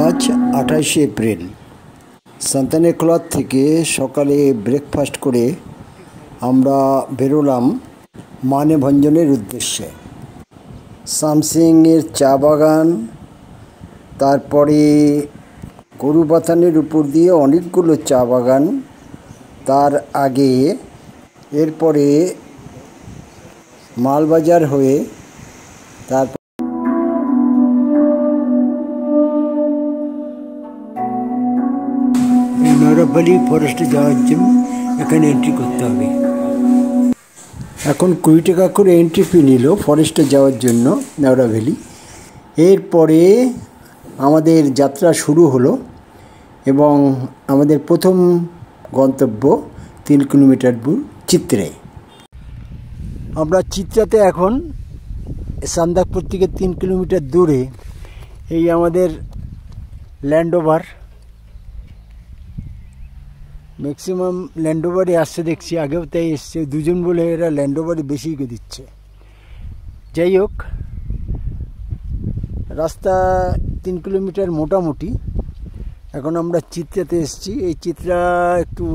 আজ 28শে এপ্রিল। সান্তানাক্লজ থেকে সকালে ব্রেকফাস্ট করে আমরা বেরোলাম মানেভঞ্জনের উদ্দেশ্যে। সামসিংয়ের চা বাগান, তারপরে গরুবাথানের উপর দিয়ে অনেকগুলো চা বাগান, তার আগে এরপরে মালবাজার হয়ে তারপর নরভ্যালি ফরেস্টে যাওয়ার জন্য এখানে এন্ট্রি করতে হবে। এখন 20 টাকা করে এন্ট্রি ফি নিল ফরেস্টে যাওয়ার জন্য নরভ্যালি। এরপরে আমাদের যাত্রা শুরু হলো এবং আমাদের প্রথম গন্তব্য 3 কিলোমিটার দূর চিত্রে। আমরা চিত্রাতে এখন সান্দাকপুর থেকে 3 কিলোমিটার দূরে। এই আমাদের ল্যান্ডওভার, ম্যাক্সিমাম ল্যান্ডওভারে আসছে দেখছি, আগেও তাই এসছে। দুজন বলে এরা ল্যান্ডওভারে বেশি দিচ্ছে। যাই হোক, রাস্তা 3 কিলোমিটার মোটামুটি। এখন আমরা চিত্রাতে এসছি। এই চিত্রা একটু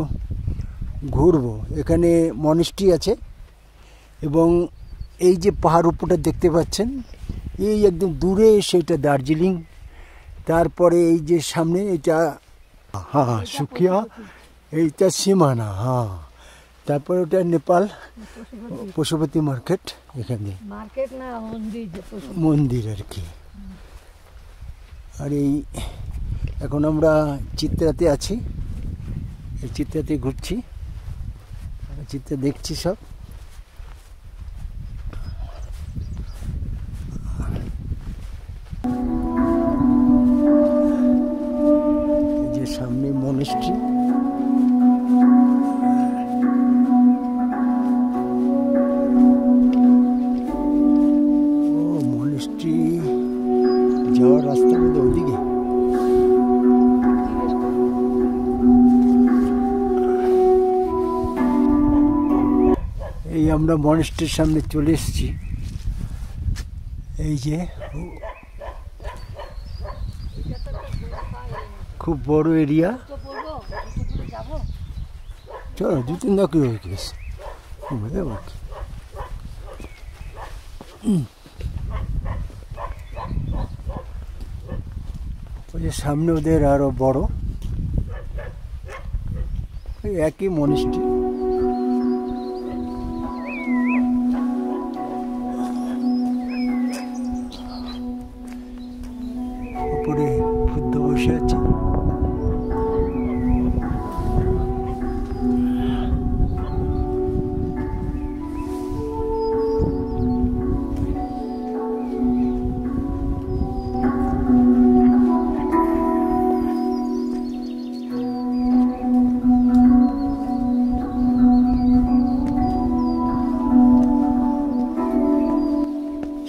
ঘুরবো। এখানে মনেস্ট্রি আছে এবং এই যে পাহাড় উপরটা দেখতে পাচ্ছেন, এই একদম দূরে সেটা দার্জিলিং। তারপরে এই যে সামনে এটা সুকিয়া, এইটা সীমানা। তারপরে ওটা নেপাল পশুপতি মার্কেট। এখানে মন্দির আর কি। আর এই এখন আমরা চিত্রাতে আছি, এই চিত্রাতে ঘুরছি, চিত্রা দেখছি সব। এই যে সামনে মনেস্ট্রি। মনেস্ট্রি যাওয়ার রাস্তা কিন্তু ওদিকে। এই আমরা মনেস্ট্রির সামনে চলে এসেছি। এই যে খুব বড় এরিয়া। চলো 2-3 ধাপ হয়ে গেছে। ওই যে সামনে ওদের আরো বড়, ওই একই মনেস্ট্রি। উপরে বুদ্ধ বসে আছে।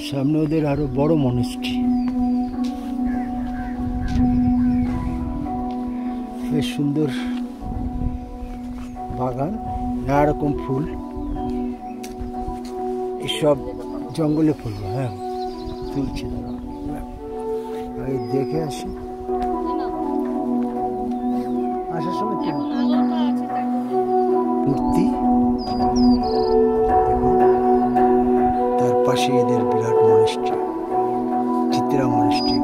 সামনে ওদের আরো বড় মনেস্ট্রি। বেশ সুন্দর বাগান, নানা রকম ফুল। এসব জঙ্গলে ফুল। তুলছে, দেখে আসি। আসার সময় মূর্তি, তার পাশে এদের বিরাট মনেস্ট্রি, চিত্রা মনেস্ট্রি।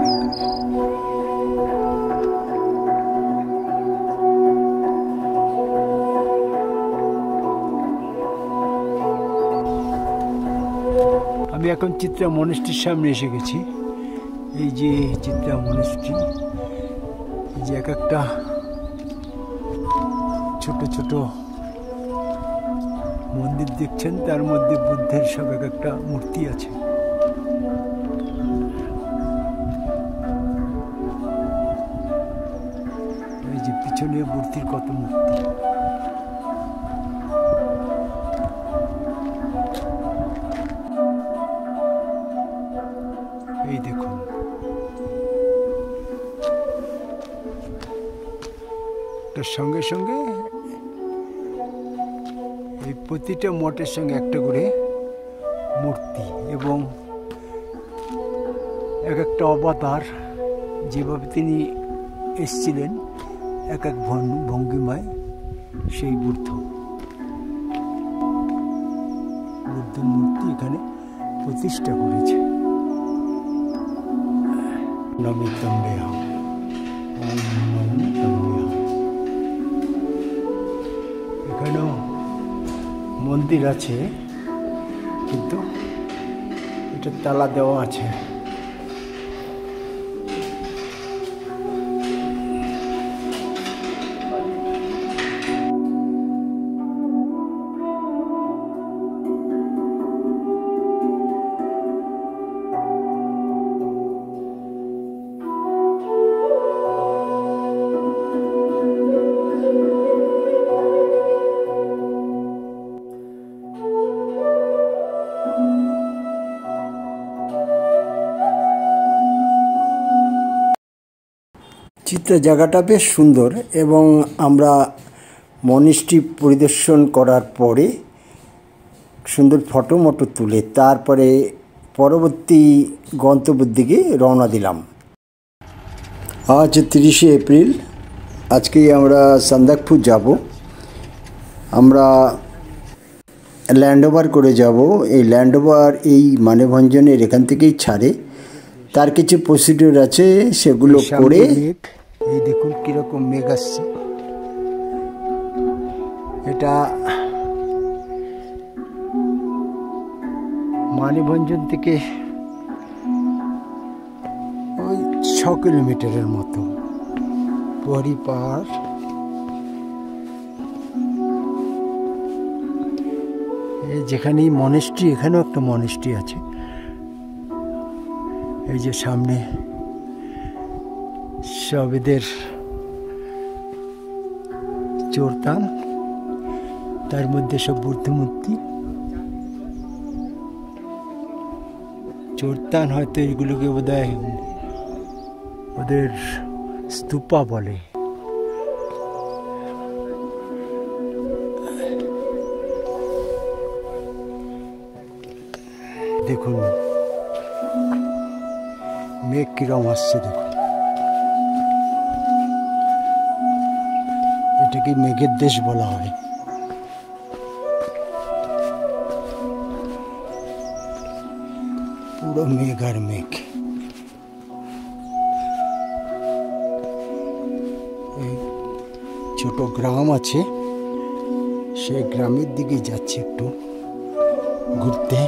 আমি এখন চিত্রা মনেস্ট্রির সামনে এসে গেছি। এই যে চিত্রা মনেস্ট্রি, এই যে এক একটা ছোট ছোট মন্দির দেখছেন, তার মধ্যে বুদ্ধের সব এক একটা মূর্তি আছে। এই যে পিছনে মূর্তির কত মূর্তি। এই দেখুন, তার সঙ্গে সঙ্গে এই প্রতিটা মঠের সঙ্গে একটা করে মূর্তি এবং এক একটা অবতার যেভাবে তিনি এসেছিলেন এক এক ভঙ্গিমায়, সেই বুদ্ধ মূর্তি এখানে প্রতিষ্ঠা করেছে। এখানেও মন্দির আছে, কিন্তু এটা তালা দেওয়া আছে। চিত্রা জায়গাটা বেশ সুন্দর, এবং আমরা মনিষ্টি পরিদর্শন করার পরে সুন্দর ফটো তুলে তারপরে পরবর্তী গন্তব্যের দিকে রওনা দিলাম। আজ 30শে এপ্রিল। আজকেই আমরা সান্দাকফু যাব। আমরা ল্যান্ডওভার করে যাব। এই ল্যান্ডওভার এই মানেভঞ্জনের এখান থেকেই ছাড়ে। তার কিছু প্রসিডিওর আছে, সেগুলো করে। এই দেখুন কীরকম মেঘ আসছে। এটা মানেভঞ্জন থেকে ওই 6 কিলোমিটারের মতো। পরি পাহাড়, যেখানে মনেস্ট্রি, এখানেও একটা মনেস্ট্রি আছে। এই যে সামনে সব এদের চোরতান, তার মধ্যে সব বুদ্ধ মূর্তি। চোরতান হয়তো এগুলোকে বোধহয় ওদের স্তূপা বলে। দেখুন মেঘ কিরম আসছে, দেখুন। এটাকে মেঘের দেশ বলা হয়। পুরো মেঘ আর মেঘ। এই ছোট গ্রাম আছে, সেই গ্রামের দিকে যাচ্ছে একটু ঘুরতে।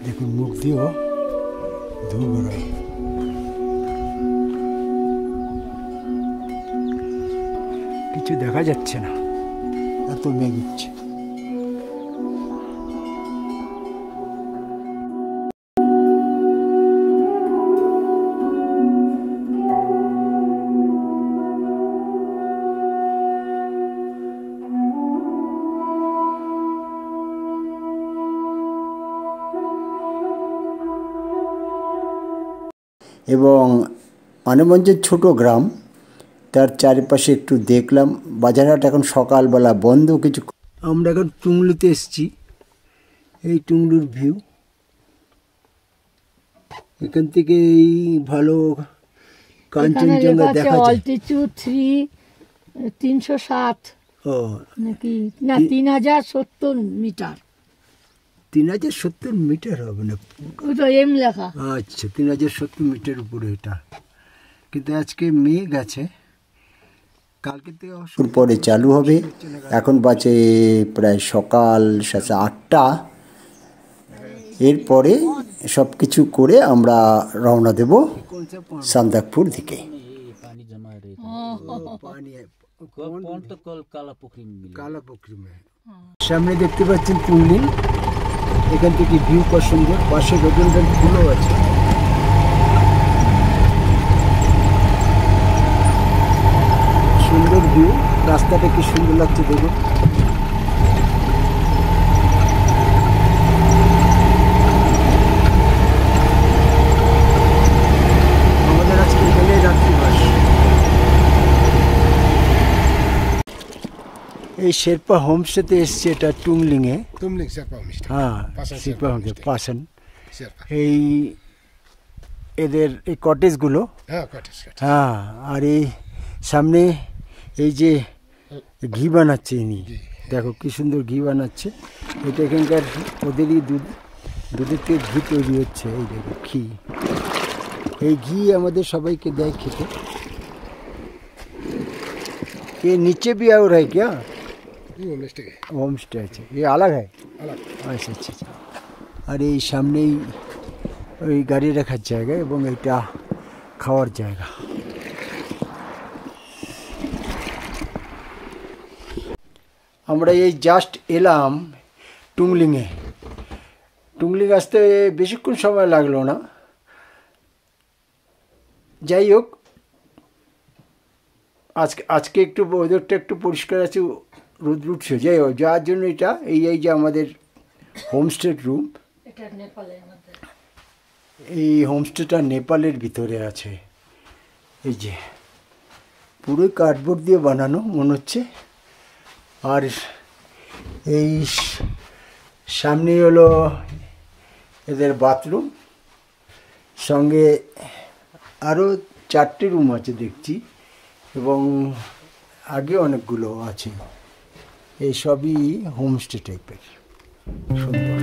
দেখুন মুখ দিয়েও ধুয়ে বেরোয়। কিছু দেখা যাচ্ছে না, এত মেঘ উঠছে। এবং মানেভঞ্জের ছোট গ্রাম, তার চারিপাশে একটু দেখলাম। বাজারহাট এখন সকালবেলা বন্ধ কিছু। আমরা এখন টুংলুতে এসেছি। এই টুংলুর ভিউ, এখান থেকে এই ভালো কাঞ্চনজঙ্ঘা দেখা যায়। অল্টিটিউড 360 নাকি না 3070 মিটার। 3070 মিটার হবে না, ওটা এম লেখা। আচ্ছা, 3070 মিটার উপরে এটা। কিন্তু আজকে মেঘ আছে, কালকে থেকে পরে চালু হবে। এখন বাজে প্রায় সকাল 8টা। এরপরে সব কিছু করে আমরা রওনা দেব সান্দাকফুর দিকে। সামনে দেখতে পাচ্ছেন তুংলিং। এখান থেকে ভিউ পছন্দ, পাশে রবীন্দ্র ফুলও আছে। সুন্দর ভিউ, রাস্তাটা কি সুন্দর লাগছে দেখুন। আমাদের আজকে এখানে রাত্রিবাস। এই এই শেরপা হোমস্টেতে এসছে, এটা টুংলিংয়ে। तुमलिङ शेर्पा होमस्टे হ্যাঁ, পাসান শেরপা হোমস্টে, পাসান। शेर्पा এই এদের এই কটেজগুলো। হ্যাঁ কটেজ কটেজ হ্যাঁ, আর এই সামনে এই যে ঘি বানাচ্ছে ইনি, দেখো কি সুন্দর ঘি বানাচ্ছে। এটা এখানকার ওদেরই দুধের থেকে ঘি তৈরি হচ্ছে। এই দেখো ঘি, এই ঘি আমাদের সবাইকে দেয় খেতে। ये नीचे भी और है क्या? ये होमस्टे होम स्टे আছে, ये अलग है? अलग আচ্ছা আচ্ছা আচ্ছা। আর এই সামনেই ওই গাড়ি রাখার জায়গা এবং এটা খাওয়ার জায়গা। আমরা এই জাস্ট এলাম টুংলিংয়ে। টুংলিং আসতে বেশিক্ষণ সময় লাগলো না। যাই হোক, আজকে একটু ওয়েদারটা একটু পরিষ্কার আছে, রোদ উঠছে। যাই হোক, যাওয়ার জন্য এটা এই যে আমাদের হোমস্টে রুম। এটা নেপালের মধ্যে। এই হোমস্টেটা নেপালের ভিতরে আছে। এই যে পুরো কার্ডবোর্ড দিয়ে বানানো মনে হচ্ছে। আর এই সামনে হলো এদের বাথরুম, সঙ্গে আরও 4টে রুম আছে দেখছি, এবং আগে অনেকগুলো আছে। এই সবই হোমস্টে টাইপের, সুন্দর।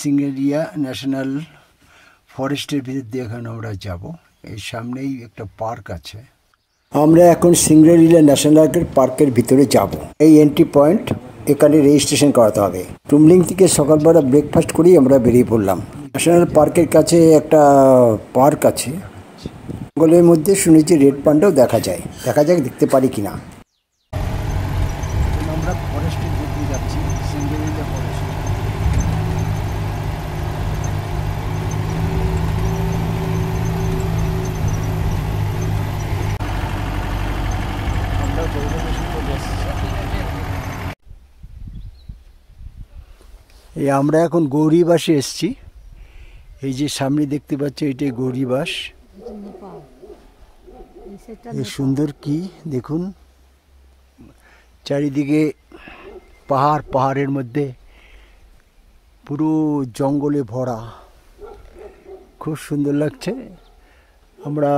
সিঙ্গেরিয়া ন্যাশনাল ফরেস্টের ভিতর দিয়ে এখানে আমরা যাব। এই সামনেই একটা পার্ক আছে। আমরা এখন সিঙ্গেরিয়া ন্যাশনাল পার্কের ভিতরে যাব। এই এন্ট্রি পয়েন্ট, এখানে রেজিস্ট্রেশন করাতে হবে। টুমলিং থেকে সকালবেলা ব্রেকফাস্ট করেই আমরা বেরিয়ে পড়লাম। ন্যাশনাল পার্কের কাছে একটা পার্ক আছে, জঙ্গলের মধ্যে শুনেছি রেড পান্ডাও দেখা যায়। দেখা যাক দেখতে পারি কিনা। আমরা ফরেস্টের দিকে যাচ্ছি, সিঙ্গেরিয়া ফরেস্ট। এই আমরা এখন গৌরীবাসে এসছি। এই যে সামনে দেখতে পাচ্ছ, এটাই গৌরীবাস। এই সুন্দর কি দেখুন, চারিদিকে পাহাড়, পাহাড়ের মধ্যে পুরো জঙ্গলে ভরা, খুব সুন্দর লাগছে। আমরা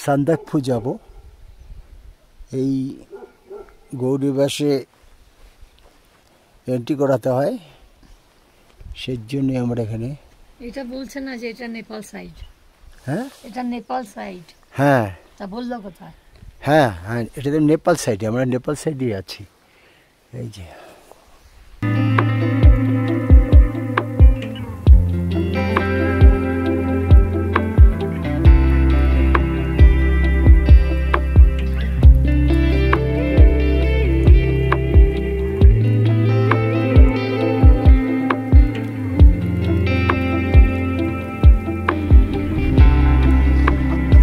সান্দাকফু যাব। এই গৌরীবাসে এন্ট্রি করাতে হয়, সেই জন্যই আমরা এখানে। এটা বলছে না যে এটা নেপাল সাইড? হ্যাঁ, এটা নেপাল সাইড। হ্যাঁ, তা বললো কোথায়? হ্যাঁ হ্যাঁ, এটা তো নেপাল সাইডে, আমরা নেপাল সাইডে আছি। এই যে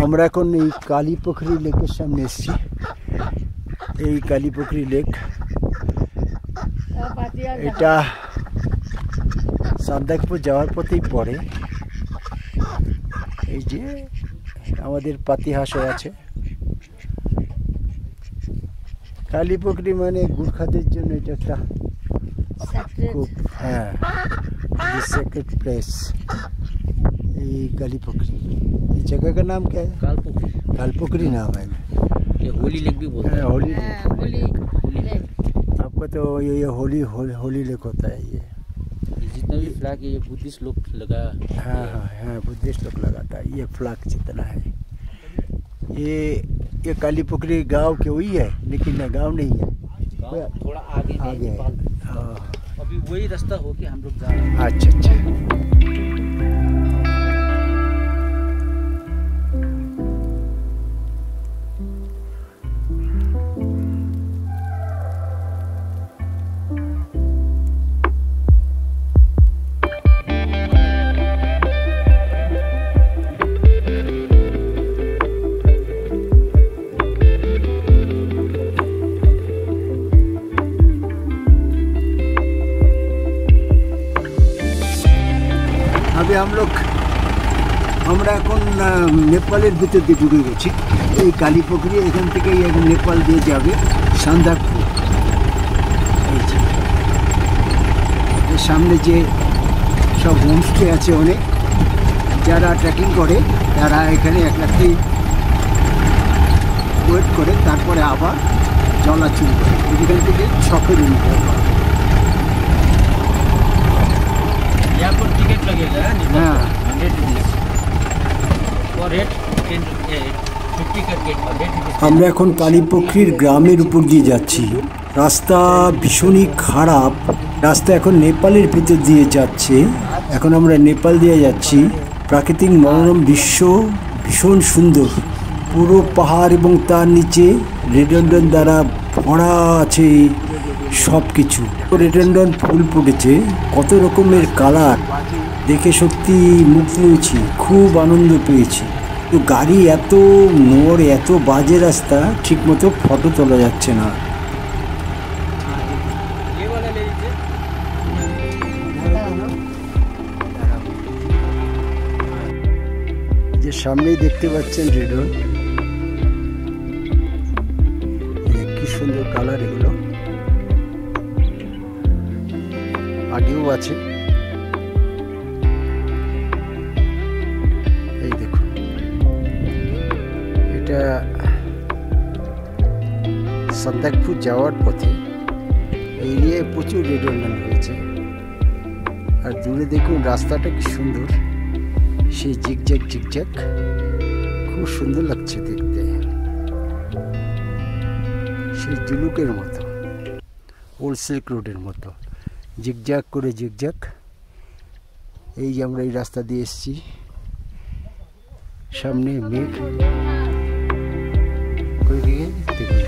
আমরা এখন এই কালীপুখুরি লেকের সামনে এসেছি। এই কালীপুখুরি লেক, এটা সান্দাকফু যাওয়ার পথেই পড়ে। এই যে আমাদের পাতিহাঁসও আছে। কালীপুখুরি মানে গুর্খাদের জন্য এটা একটা খুব, হ্যাঁ, सेक्रेट प्लेस। ये कालीपुखुरी, इस जगह का नाम क्या है? कालपुखुरी। कालपुखुरी नाम है। ये होली लेक भी बोलते हैं। होली लेक। आपका तो ये होली लेक होता है। ये जितना भी फ्लैग ये बुद्धिस्ट लोग लगा। हाँ हाँ हाँ, बुद्धिस्ट लोग लगाता है। ये फ्लैग जितना है, ये कालीपुखुरी गांव के वही है, लेकिन गांव नहीं है, थोड़ा आगे आगे है। अभी वही रास्ता हो के हम लोग जा रहे हैं। अच्छा अच्छा। अभी আমরা এখন নেপালের ভিতর দিয়ে ঢুকে গেছি। এই কালীপুকুরি এখান থেকে নেপাল দিয়ে যাবে সান্দাকফু। এর সামনে যে সব হোমস্টে আছে অনেক, যারা ট্রেকিং করে তারা এখানে এক রাত্রি ওয়েট করে, তারপরে আবার চলাচল করে। এখান থেকে 6 কিলোমিটার। यहाँ पर टिकट लगेगा हाँ 100 रुपीस और रेट 50 करके 100 रुपीस। আমরা এখন কালীপুকুরির গ্রামের উপর দিয়ে যাচ্ছি। রাস্তা ভীষণই খারাপ, রাস্তা এখন নেপালের ভিতর দিয়ে যাচ্ছে। এখন আমরা নেপাল দিয়ে যাচ্ছি। প্রাকৃতিক মনোরম দৃশ্য ভীষণ সুন্দর, পুরো পাহাড় এবং তার নিচে রেডোডেন্ড্রন দ্বারা ভরা আছে সব কিছু। রেডোডেন্ড্রন ফুল ফুটেছে, কত রকমের কালার, দেখে সত্যি মুগ্ধ হয়েছি, খুব আনন্দ পেয়েছি। তো গাড়ি এত মোড়, এত বাজে রাস্তা, ঠিকমতো ফটো তোলা যাচ্ছে না। ये वाला ले लीजिए। যে সামনেই দেখতে পাচ্ছেন রেডন, কি সুন্দর কালার এগুলো, আগেও আছে। এই দেখুন, এটা সান্দাকফু যাওয়ার পথে এই এরিয়ায় প্রচুর রেডোডেন্ড্রন হয়েছে। আর দূরে দেখুন রাস্তাটা কি সুন্দর, সেই জিগজ্যাগ জিগজ্যাগ, খুব সুন্দর লাগছে দেখতে, সেই জুলুকের মতো, ওল্ড সিল্ক রোডের মতো জিগজ্যাগ করে জিগজ্যাগ। এই যে আমরা এই রাস্তা দিয়ে এসেছি, সামনে মেঘ করে দিয়ে দেখুন।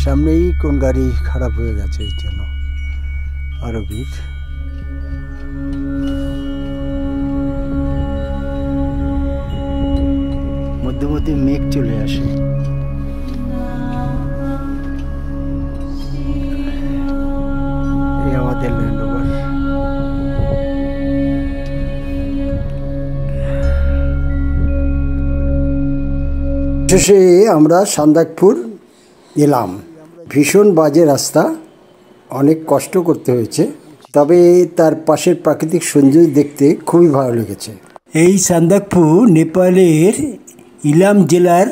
সামনেই কোন গাড়ি খারাপ হয়ে গেছে, এই জন্য আরো ভিড়। মধ্যে মধ্যে মেঘ চলে আসে। এই আমাদের ল্যান্ডওভার। শেষে আমরা সান্দাকফুর এলাম। ভীষণ বাজে রাস্তা, অনেক কষ্ট করতে হয়েছে, তবে তার পাশের প্রাকৃতিক সৌন্দর্য দেখতে খুবই ভালো লেগেছে। এই সান্দাকফু নেপালের ইলাম জেলার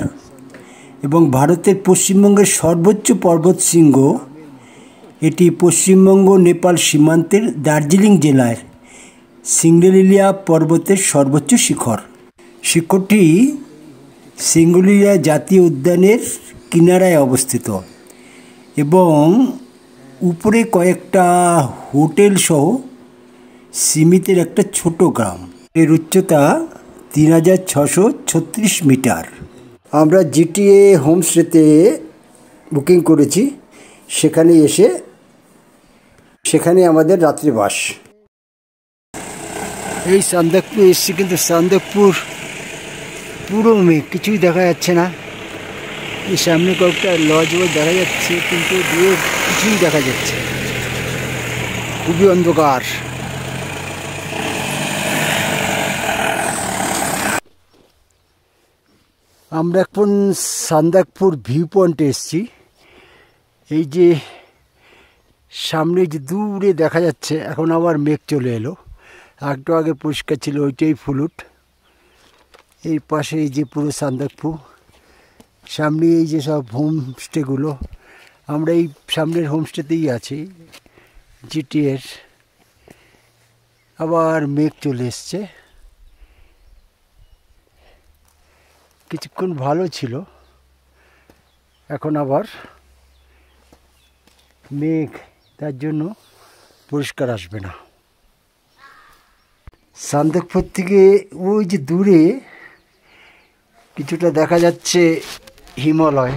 এবং ভারতের পশ্চিমবঙ্গের সর্বোচ্চ পর্বতশৃঙ্গ। এটি পশ্চিমবঙ্গ নেপাল সীমান্তের দার্জিলিং জেলার সিঙ্গলিলা পর্বতের সর্বোচ্চ শিখর। শিখরটি সিঙ্গলিলা জাতীয় উদ্যানের কিনারায় অবস্থিত এবং উপরে কয়েকটা হোটেল সহ সীমিতের একটা ছোট গ্রাম। এর উচ্চতা 3636 মিটার। আমরা জিটিএ হোমস্টেতে বুকিং করেছি, সেখানে আমাদের রাত্রিবাস। এই সান্দাকফু এসছি, কিন্তু সান্দাকফুর পুরো মেঘ, কিছুই দেখা যাচ্ছে না। এই সামনে কয়েকটা লজ দেখা যাচ্ছে, কিন্তু দূরে কিছুই দেখা যাচ্ছে, খুবই অন্ধকার। আমরা এখন সান্দাকফুর ভিউ পয়েন্টে এসেছি। এই যে সামনে যে দূরে দেখা যাচ্ছে, এখন আবার মেঘ চলে এলো। একটু আগে পরিষ্কার ছিল, ওইটাই ফুলুট। এই পাশে এই যে পুরো সান্দাকফু, সামনে এই যে সব হোমস্টেগুলো, আমরা এই সামনের হোমস্টেতেই আছি। জিটিএর আবার মেঘ চলে এসছে। কিছুক্ষণ ভালো ছিল, এখন আবার মেঘ, তার জন্য পরিষ্কার আসবে না। সান্দাকফু থেকে ওই যে দূরে কিছুটা দেখা যাচ্ছে হিমালয়,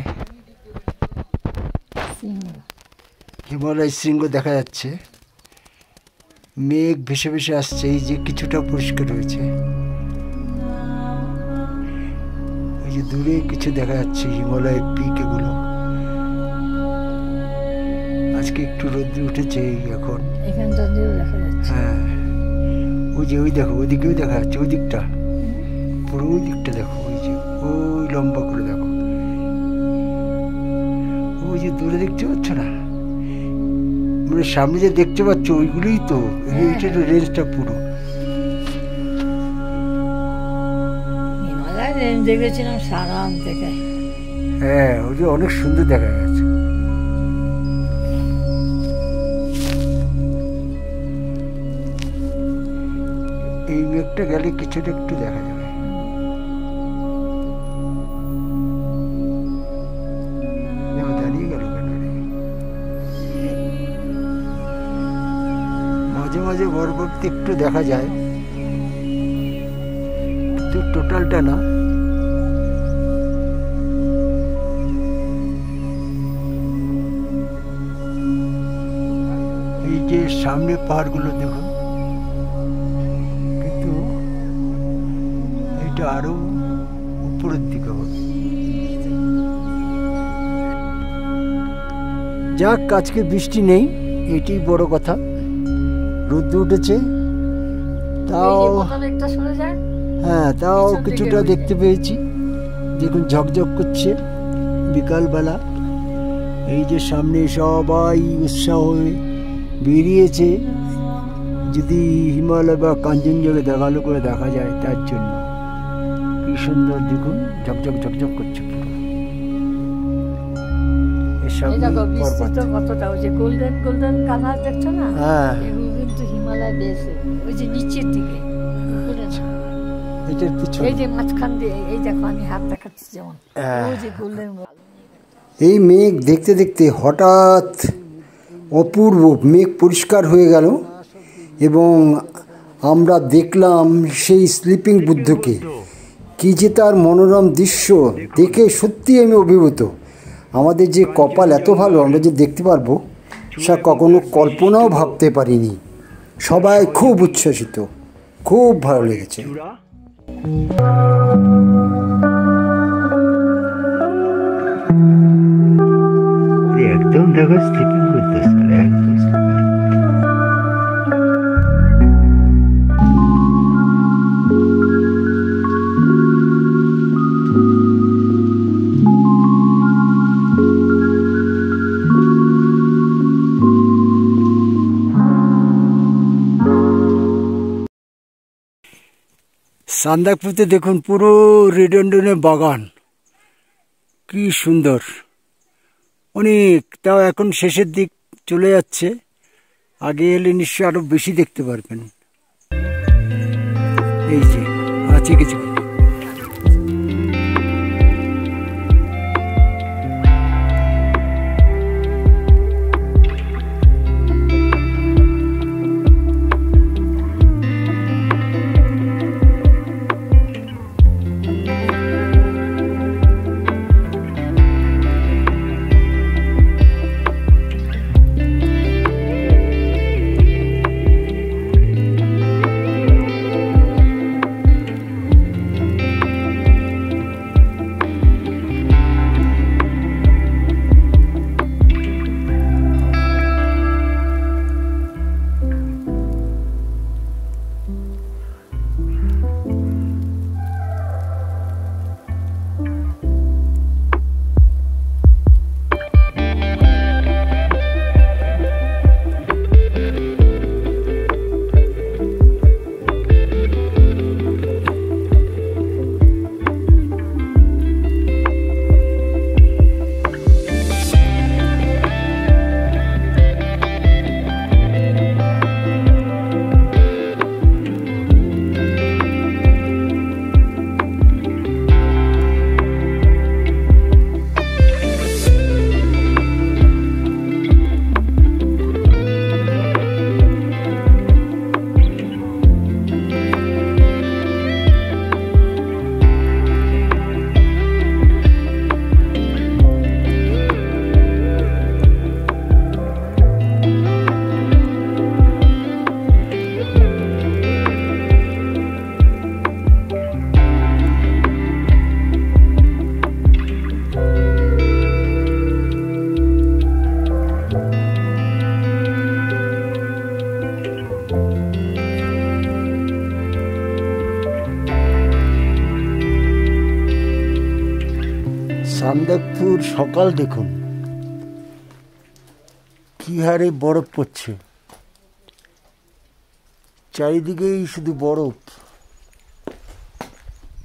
হিমালয় শৃঙ্গ দেখা যাচ্ছে। মেঘ ভেসে ভেসে আসছে, এই যে কিছুটা পরিষ্কার হয়েছে। ওই যে দূরে কিছু দেখা যাচ্ছে হিমালয়ের পিক এগুলো। আজকে একটু রোদ্র উঠেছে এখন। হ্যাঁ, ওই যে ওই দেখো, ওইদিকেও দেখা যাচ্ছে, ওই দিকটা পুরো ওই দিকটা দেখো, ওই যে ওই লম্বা করে দেখো, ওই যে দূরে দেখতে পাচ্ছ না, মানে সামনে যে দেখতে পাচ্ছ ওইগুলোই তো, এইটা তো রেঞ্জটা পুরো। দেখেছিলাম সারাম থেকে। হ্যাঁ, ওই যে অনেক সুন্দর দেখা যাচ্ছে। এই মেঘটা গেলে কিছুটা একটু দেখা যাবে। দাঁড়িয়ে গেল কেন? মাঝে মাঝে বরফতে একটু দেখা যায়, কিন্তু টোটালটা না। এই যে সামনে পাহাড়গুলো দেখুন, কিন্তু এটা আরো উপরের দিকে হবে। যাক, আজকে বৃষ্টি নেই, এটাই বড় কথা। রোদ্র উঠেছে, তাও হ্যাঁ, তাও কিছুটা দেখতে পেয়েছি। দেখুন ঝকঝক করছে বিকালবেলা। এই যে সামনে সবাই উৎসাহ হয়ে বেরিয়েছে, যদি হিমালয় বা কাঞ্চনজঙ্ঘা ভালো করে দেখা যায় তার জন্য। কি সুন্দর দেখুন, ঝকঝক ঝকঝক করছে পুরো। কতটা ওই যে গোল্ডেন গোল্ডেন কালার দেখছো না? হ্যাঁ, এগুলো কিন্তু হিমালয় বেসে ওই যে নিচের দিকে, এটার পিছনে এই যে মাঝখান দিয়ে, এই দেখো আমি হাত দেখাচ্ছি যেমন, ওই যে গোল্ডেন। এই মেঘ দেখতে দেখতে হঠাৎ অপূর্ব মেঘ পরিষ্কার হয়ে গেল এবং আমরা দেখলাম সেই স্লিপিং বুদ্ধকে। কি যে তার মনোরম দৃশ্য, দেখে সত্যি আমি অভিভূত। আমাদের যে কপাল এত ভালো, আমরা যে দেখতে পারবো সে কখনো কল্পনাও ভাবতে পারিনি। সবাই খুব উচ্ছ্বসিত, খুব ভালো লেগেছে। একদম দেখো স্লিপিং বুদ্ধ, একদম। সান্দাকফুতে দেখুন পুরো রিডন্ডনের বাগান, কি সুন্দর। অনেক, তাও এখন শেষের দিক চলে যাচ্ছে। আগে এলে নিশ্চয়ই আরো বেশি দেখতে পারবেন। এই যে আছে কিছু। সান্দাকপুর সকাল দেখুন কি হারে বরফ পড়ছে, চারিদিকেই শুধু বরফ,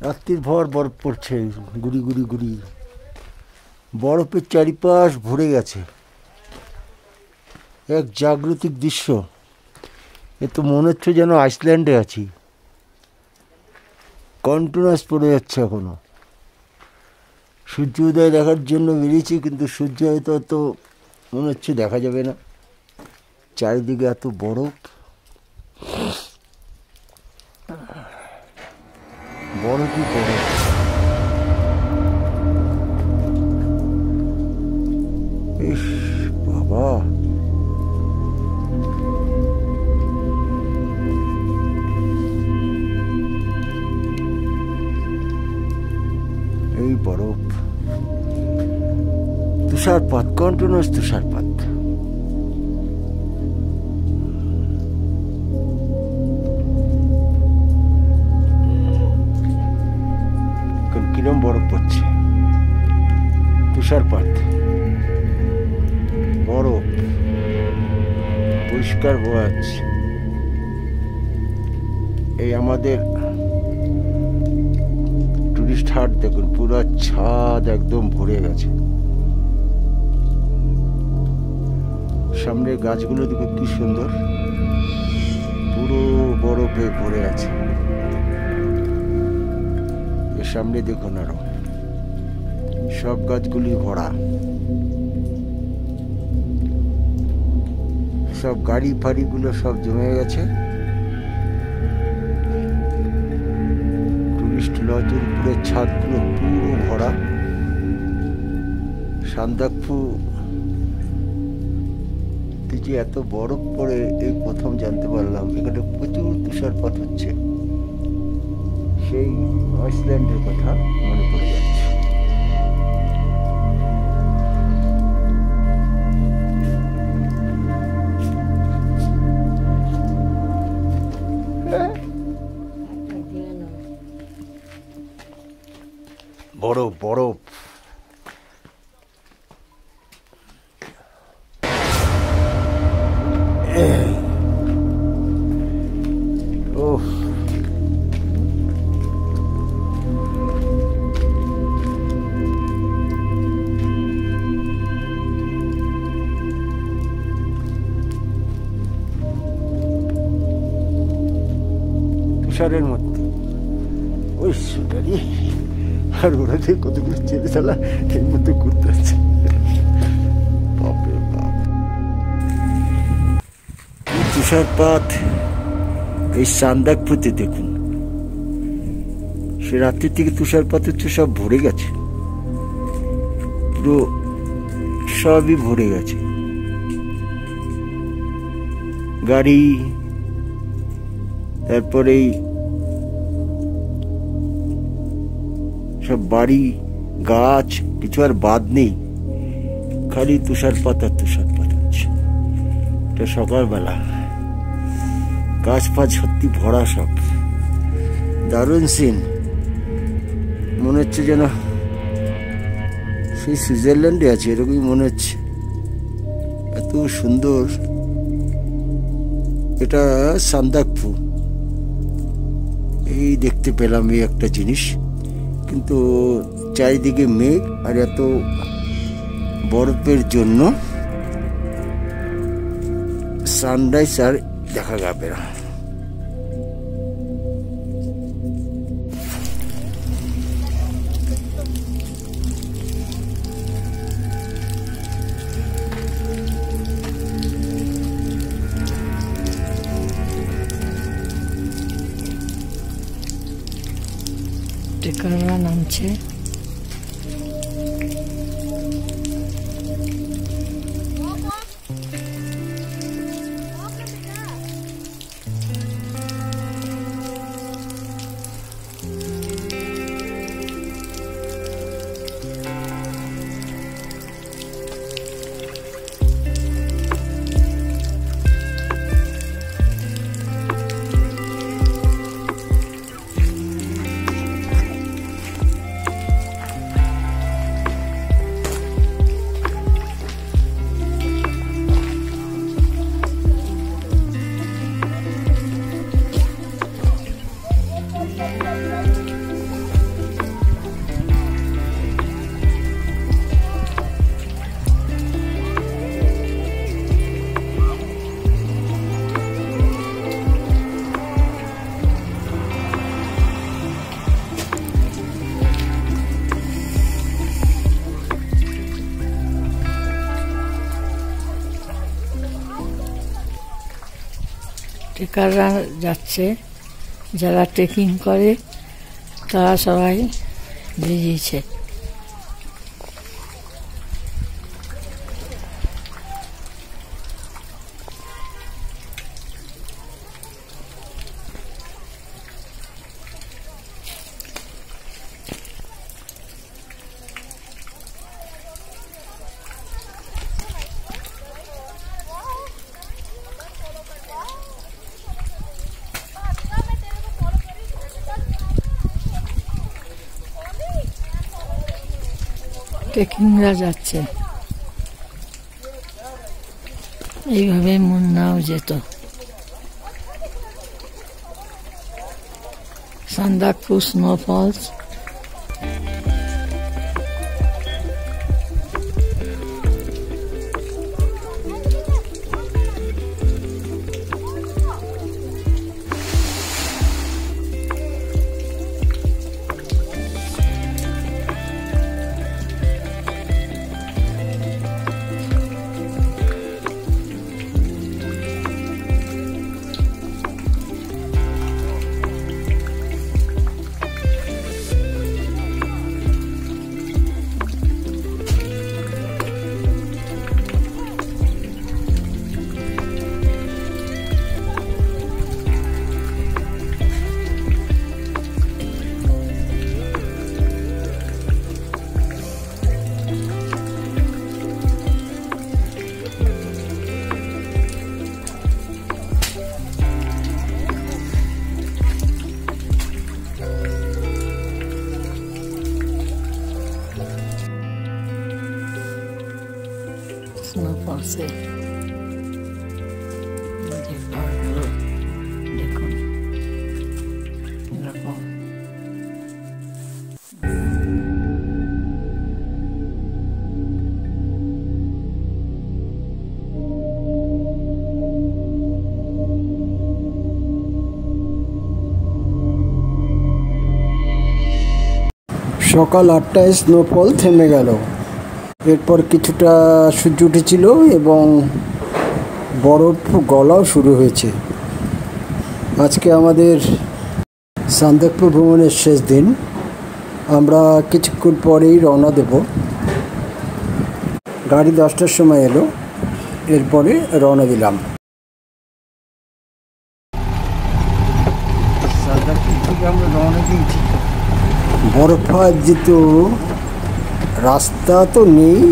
রাত্রির ভর বরফ পড়ছে, গুড়ি গুড়ি গুড়ি, বরফের চারিপাশ ভরে গেছে। এক জাগতিক দৃশ্য, এ তো মনে হচ্ছে যেন আইসল্যান্ডে আছি। কন্টিনিউয়াস পড়ে যাচ্ছে এখনো। সূর্য উদয় দেখার জন্য বেরিয়েছি, কিন্তু সূর্য হয়তো তো মনে হচ্ছে দেখা যাবে না, চারিদিকে এত বরফ, বরফই বরফ। ইস বাবা, এই বরফ, তুষারপাত, কন্টিনিউয়াস তুষারপাত। কিরম বরফ পড়ছে, তুষারপাত, বরফ, পরিষ্কার বোঝা যাচ্ছে। এই আমাদের টুরিস্ট হাট দেখুন, পুরো ছাদ একদম ভরে গেছে। সামনের গাছগুলো দেখুন কি সুন্দর, পুরো বরফে ভরে আছে। এর সামনে দেখুন আরো সব গাছগুলি ভরা, সব গাড়ি ফাড়িগুলো সব জমে গেছে। টুরিস্ট লজের উপরের ছাদগুলো পুরো ভরা। সান্দাকফু যে এত বরফ পড়ে এই প্রথম জানতে পারলাম। এখানে প্রচুর তুষারপাত হচ্ছে, সেই আইসল্যান্ডের কথা মনে পড়ে যাচ্ছে। বরফ বরফ, ওহ, তুষারের মধ্যে ওই সুটারি, আর ওরা যে কতগুলো ছেলে চালা এর মধ্যে ঘুরতে আসছে। বাপরে বাপ, তুষারপাত এই সান্দাকফুতে দেখুন। সে রাত্রির থেকে তুষারপাত হচ্ছে, সব ভরে গেছে, পুরো সবই ভরে গেছে। গাড়ি, তারপরে সব বাড়ি, গাছ, কিছু আর বাদ নেই, খালি তুষারপাত আর তুষারপাত হচ্ছে। এটা সকালবেলা, গাছ ফাছ সত্যি ভরা, সব দারুণ সিন। মনে হচ্ছে যেন সেই সুইজারল্যান্ডে আছে, এরকমই মনে হচ্ছে, এত সুন্দর। এটা সান্দাকফু। এই দেখতে পেলাম এই একটা জিনিস, কিন্তু চারিদিকে মেঘ আর এত বরফের জন্য সানরাইজ আর দেখা যাবে না। ট্রেকাররা নামছে। ট্রেকাররা যাচ্ছে, যারা ট্রেকিং করে তারা সবাই বেরিয়েছে। ট্রেকিংরা যাচ্ছে, এইভাবে মুন্নাও যেত। সান্দাকফু স্নোফলস, স্নোফলসে দেখুন এরকম। সকাল 8টায় স্নোফল থেমে গেল। এরপর কিছুটা সূর্য উঠেছিল এবং বরফ গলাও শুরু হয়েছে। আজকে আমাদের সান্দাকফু ভ্রমণের শেষ দিন। আমরা কিছুক্ষণ পরেই রওনা দেব। গাড়ি 10টার সময় এলো, এরপরে রওনা দিলাম। সান্দাকফু থেকে আমরা রওনা দিয়েছি। বরফাজিত রাস্তা তো নেই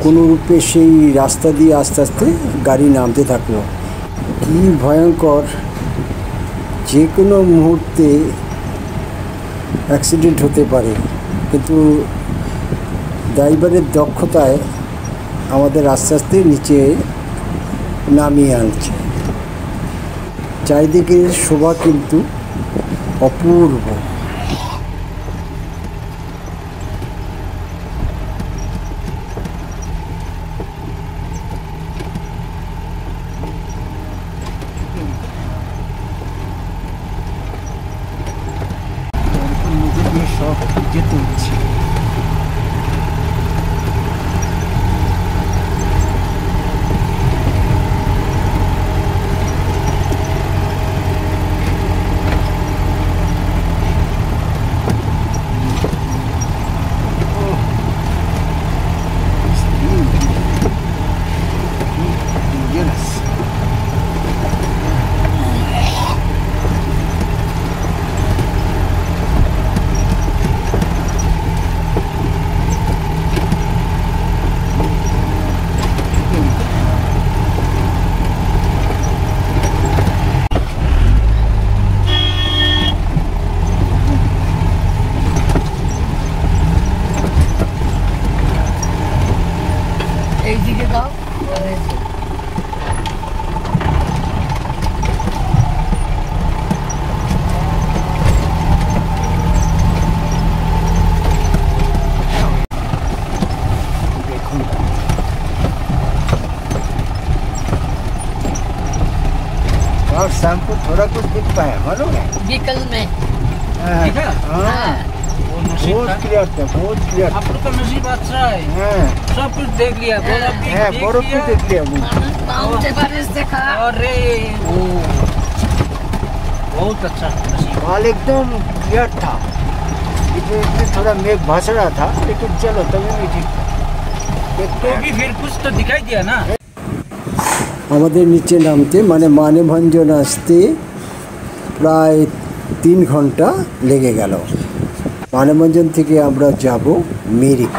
কোনো রূপে, সেই রাস্তা দিয়ে আস্তে আস্তে গাড়ি নামতে থাকলো। কি ভয়ঙ্কর, যে কোনো মুহূর্তে অ্যাক্সিডেন্ট হতে পারে, কিন্তু ড্রাইভারের দক্ষতায় আমাদের আস্তে আস্তে নিচে নামিয়ে আনছে। চারিদিকের শোভা কিন্তু অপূর্ব। সব যেতে হচ্ছে। এইদিকে দাও। और शाम को थोड़ा कुछ दिख पाया मालूम है? विकल में देखा? हाँ, वो नसीब बहुत था। क्लियर था, बहुत क्लियर था। आपको तो नसीब अच्छा है, हाँ सब कुछ देख लिया, बर्फ भी हाँ, देख बर्फ भी लिया। देख लिया वो। माउंट एवरेस्ट देखा। अरे वो बहुत अच्छा नसीब। बाल एकदम क्लियर था। इसमें थोड़ा मेघ भास रहा था, लेकिन चलो तभी भी ठीक था। तो भी फिर कुछ तो दिखाई दिया ना। আমাদের নিচে নামতে মানে মানেভঞ্জন আসতে প্রায় 3 ঘন্টা লেগে গেল। মানেভঞ্জন থেকে আমরা যাব মিরিক।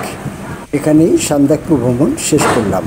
এখানেই সান্দাকফু ভ্রমণ শেষ করলাম।